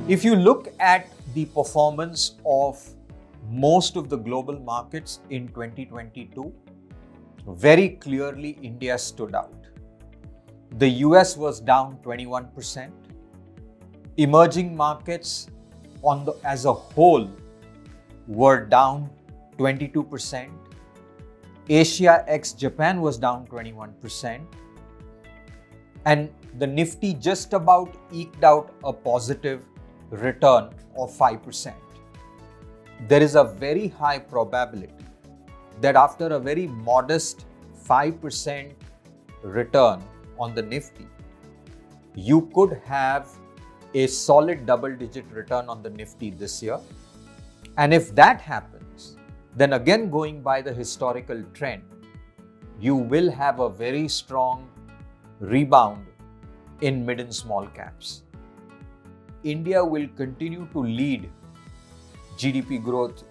If you look at the performance of most of the global markets in 2022, very clearly India stood out. The US was down 21%. Emerging markets as a whole were down 22%. Asia ex Japan was down 21%. And the Nifty just about eked out a positive return of 5%. There is a very high probability that after a very modest 5% return on the Nifty, you could have a solid double-digit return on the Nifty this year. And if that happens, then again going by the historical trend, you will have a very strong rebound in mid and small caps. India will continue to lead GDP growth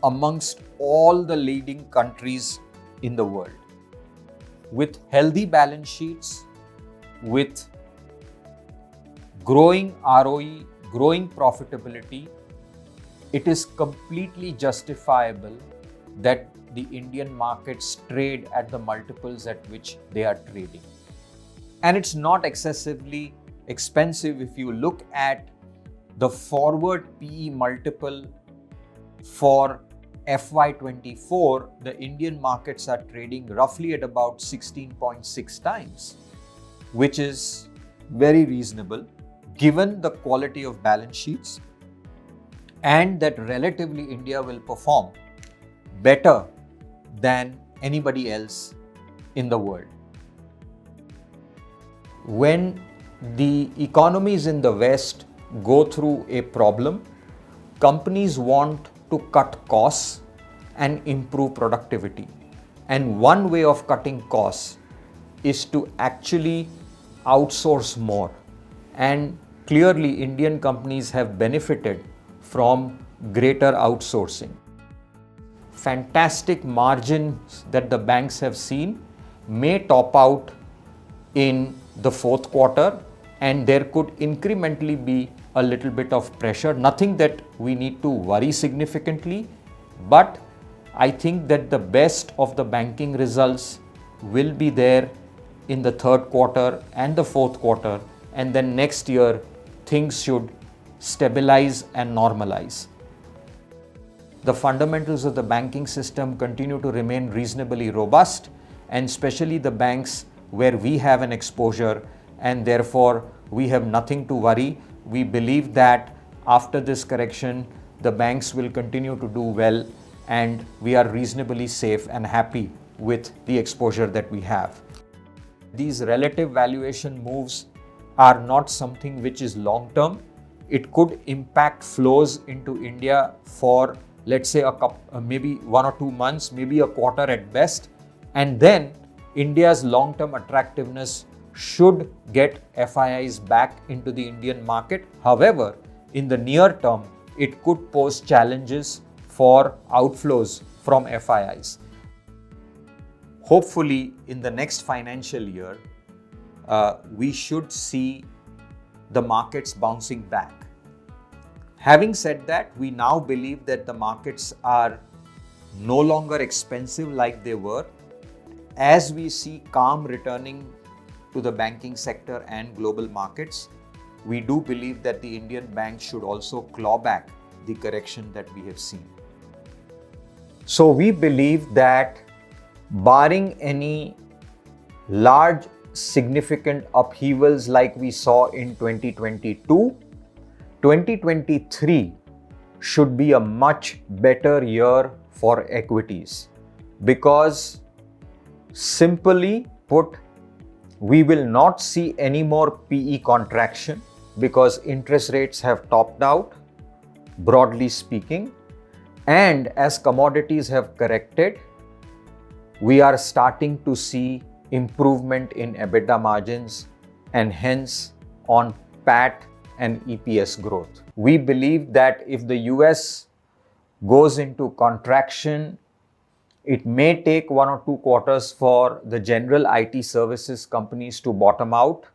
amongst all the leading countries in the world. With healthy balance sheets, with growing ROE, growing profitability, it is completely justifiable that the Indian markets trade at the multiples at which they are trading. And it's not excessively expensive if you look at the forward PE multiple for FY24, the Indian markets are trading roughly at about 16.6 times, which is very reasonable given the quality of balance sheets and that relatively India will perform better than anybody else in the world. When the economies in the West go through a problem, companies want to cut costs and improve productivity. And one way of cutting costs is to actually outsource more. And clearly, Indian companies have benefited from greater outsourcing. Fantastic margins that the banks have seen may top out in the fourth quarter, and there could incrementally be a little bit of pressure. Nothing that we need to worry significantly, but I think that the best of the banking results will be there in the third quarter and the fourth quarter, and then next year things should stabilize and normalize. The fundamentals of the banking system continue to remain reasonably robust, and especially the banks where we have an exposure, and therefore we have nothing to worry. We believe that after this correction, the banks will continue to do well, and we are reasonably safe and happy with the exposure that we have. These relative valuation moves are not something which is long term. It could impact flows into India for, let's say, maybe 1 or 2 months, maybe a quarter at best, and then India's long-term attractiveness should get FIIs back into the Indian market. However, in the near term, it could pose challenges for outflows from FIIs. Hopefully, in the next financial year, we should see the markets bouncing back. Having said that, we now believe that the markets are no longer expensive like they were. As we see calm returning to the banking sector and global markets, we do believe that the Indian banks should also claw back the correction that we have seen. So we believe that barring any large significant upheavals like we saw in 2022, 2023 should be a much better year for equities, because simply put, we will not see any more PE contraction because interest rates have topped out, broadly speaking. And as commodities have corrected, we are starting to see improvement in EBITDA margins and hence on PAT and EPS growth. We believe that if the US goes into contraction, it may take 1 or 2 quarters for the general IT services companies to bottom out,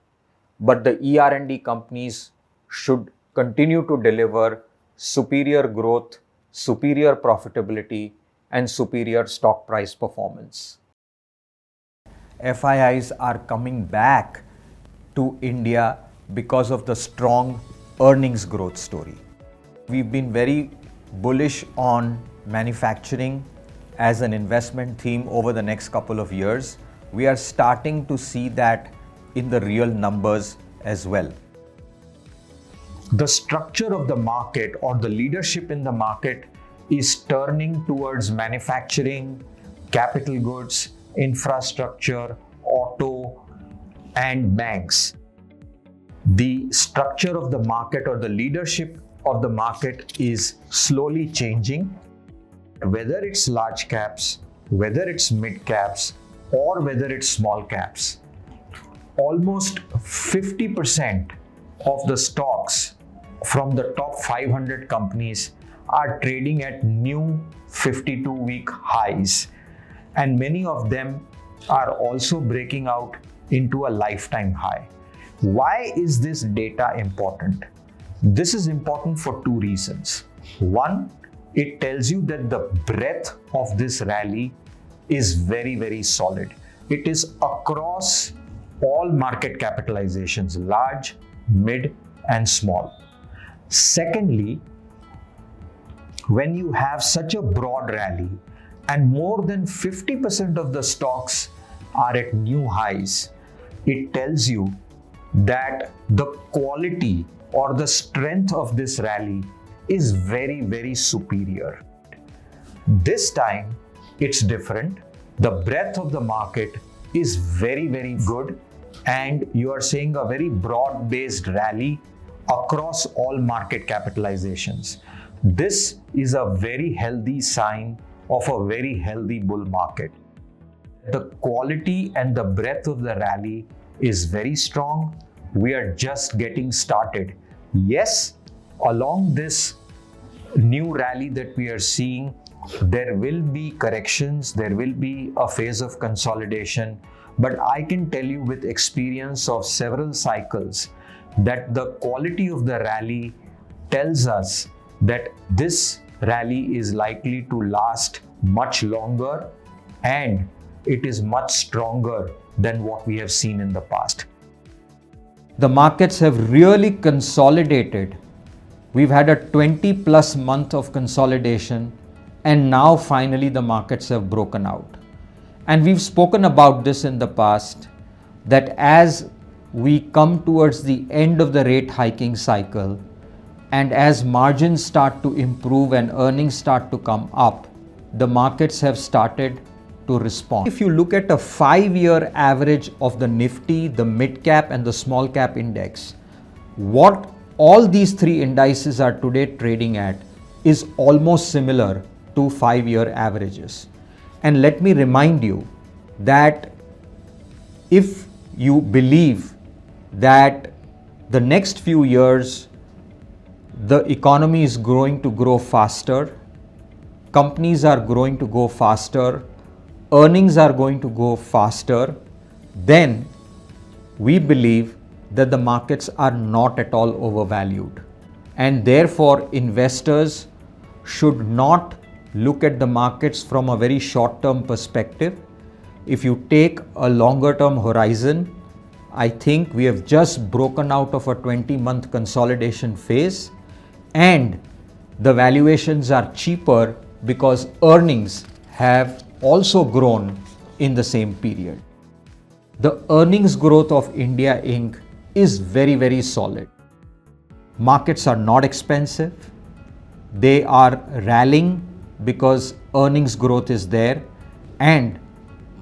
but the ER&D companies should continue to deliver superior growth, superior profitability, and superior stock price performance. FIIs are coming back to India because of the strong earnings growth story. We've been very bullish on manufacturing as an investment theme over the next couple of years. We are starting to see that in the real numbers as well. The structure of the market or the leadership in the market is turning towards manufacturing, capital goods, infrastructure, auto, and banks. The structure of the market or the leadership of the market is slowly changing. Whether it's large caps, whether it's mid caps, or whether it's small caps, almost 50% of the stocks from the top 500 companies are trading at new 52-week highs, and many of them are also breaking out into a lifetime high. Why is this data important? This is important for two reasons. One, it tells you that the breadth of this rally is very, very solid. It is across all market capitalizations, large, mid, and small. Secondly, when you have such a broad rally and more than 50% of the stocks are at new highs, it tells you that the quality or the strength of this rally is very, very superior. This time, it's different. The breadth of the market is very, very good, and you are seeing a very broad-based rally across all market capitalizations. This is a very healthy sign of a very healthy bull market. The quality and the breadth of the rally is very strong. We are just getting started. Yes, along this new rally that we are seeing, there will be corrections, there will be a phase of consolidation, but I can tell you with experience of several cycles that the quality of the rally tells us that this rally is likely to last much longer and it is much stronger than what we have seen in the past. The markets have really consolidated. We've had a 20+ month of consolidation, and now finally the markets have broken out. And we've spoken about this in the past, that as we come towards the end of the rate hiking cycle, and as margins start to improve and earnings start to come up, the markets have started to respond. If you look at a 5-year average of the Nifty, the mid cap and the small cap index, what all these three indices are today trading at is almost similar to 5-year averages. And let me remind you that if you believe that the next few years the economy is going to grow faster, companies are going to go faster, earnings are going to go faster, then we believe that the markets are not at all overvalued. And therefore, investors should not look at the markets from a very short-term perspective. If you take a longer-term horizon, I think we have just broken out of a 20-month consolidation phase, and the valuations are cheaper because earnings have also grown in the same period. The earnings growth of India Inc. is very, very solid. Markets are not expensive. They are rallying because earnings growth is there, and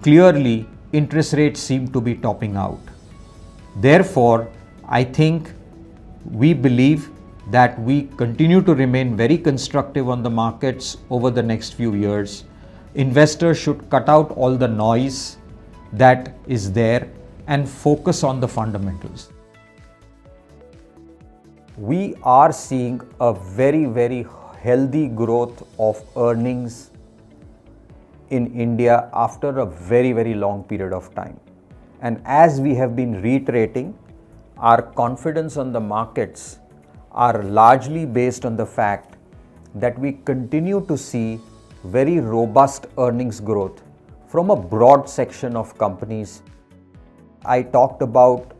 clearly interest rates seem to be topping out. Therefore, I think we believe that we continue to remain very constructive on the markets over the next few years. Investors should cut out all the noise that is there and focus on the fundamentals. We are seeing a very, very healthy growth of earnings in India after a very, very long period of time. And as we have been reiterating, our confidence on the markets are largely based on the fact that we continue to see very robust earnings growth from a broad section of companies. I talked about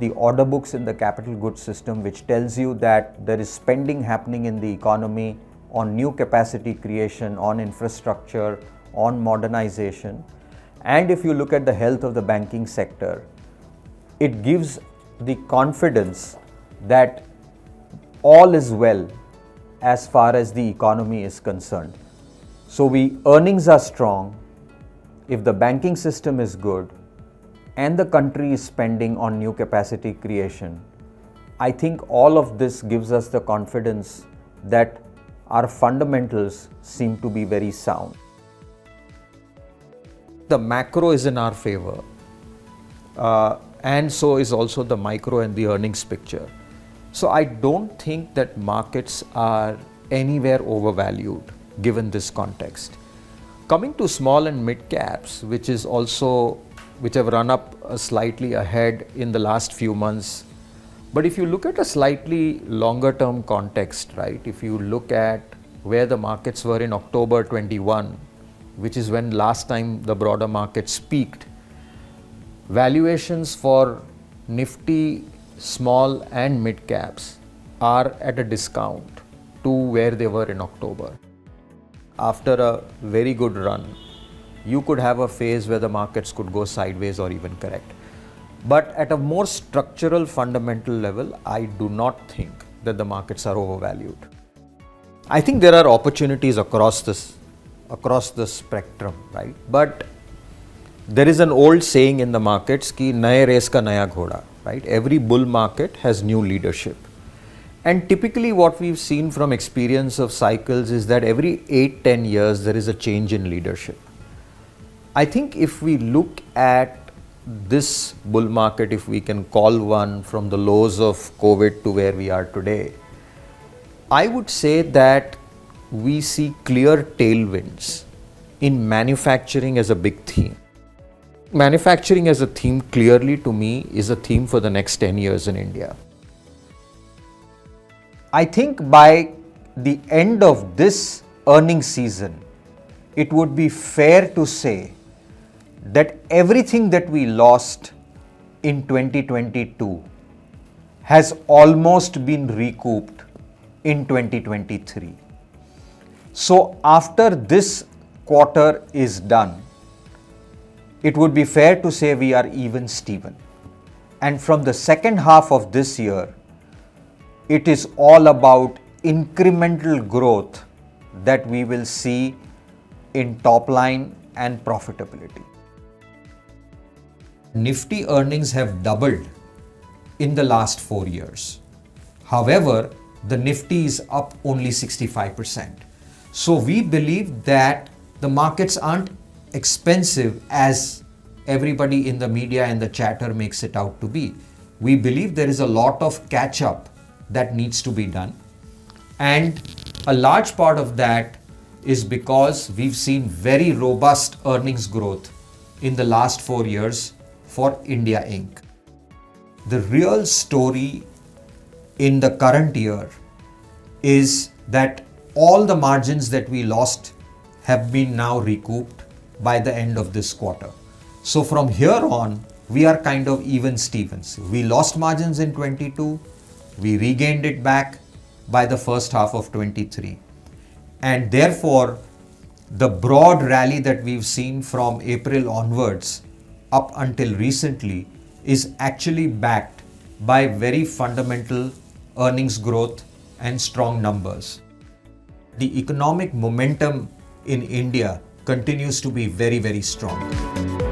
the order books in the capital goods system, which tells you that there is spending happening in the economy on new capacity creation, on infrastructure, on modernization. And if you look at the health of the banking sector, it gives the confidence that all is well as far as the economy is concerned. So earnings are strong. If the banking system is good and the country is spending on new capacity creation, I think all of this gives us the confidence that our fundamentals seem to be very sound. The macro is in our favor, and so is also the micro and the earnings picture. So I don't think that markets are anywhere overvalued given this context. Coming to small and mid caps, which have run up slightly ahead in the last few months. But if you look at a slightly longer term context, right, if you look at where the markets were in October 21, which is when last time the broader markets peaked, valuations for Nifty small and mid caps are at a discount to where they were in October. After a very good run, you could have a phase where the markets could go sideways or even correct. But at a more structural fundamental level, I do not think that the markets are overvalued. I think there are opportunities across the spectrum, right? But there is an old saying in the markets ki naye race ka naya ghoda, right? Every bull market has new leadership. And typically what we've seen from experience of cycles is that every 8-10 years there is a change in leadership. I think if we look at this bull market, if we can call one, from the lows of COVID to where we are today, I would say that we see clear tailwinds in manufacturing as a big theme. Manufacturing as a theme clearly to me is a theme for the next 10 years in India. I think by the end of this earnings season, it would be fair to say that everything that we lost in 2022 has almost been recouped in 2023. So after this quarter is done, it would be fair to say we are even Steven. And from the second half of this year, it is all about incremental growth that we will see in top line and profitability. Nifty earnings have doubled in the last 4 years. However, the Nifty is up only 65%. So we believe that the markets aren't expensive as everybody in the media and the chatter makes it out to be. We believe there is a lot of catch up that needs to be done. And a large part of that is because we've seen very robust earnings growth in the last 4 years for India Inc. The real story in the current year is that all the margins that we lost have been now recouped by the end of this quarter. So from here on, we are kind of even Stevens. We lost margins in 22, we regained it back by the first half of 23. And therefore, the broad rally that we've seen from April onwards up until recently is actually backed by very fundamental earnings growth and strong numbers. The economic momentum in India continues to be very, very strong.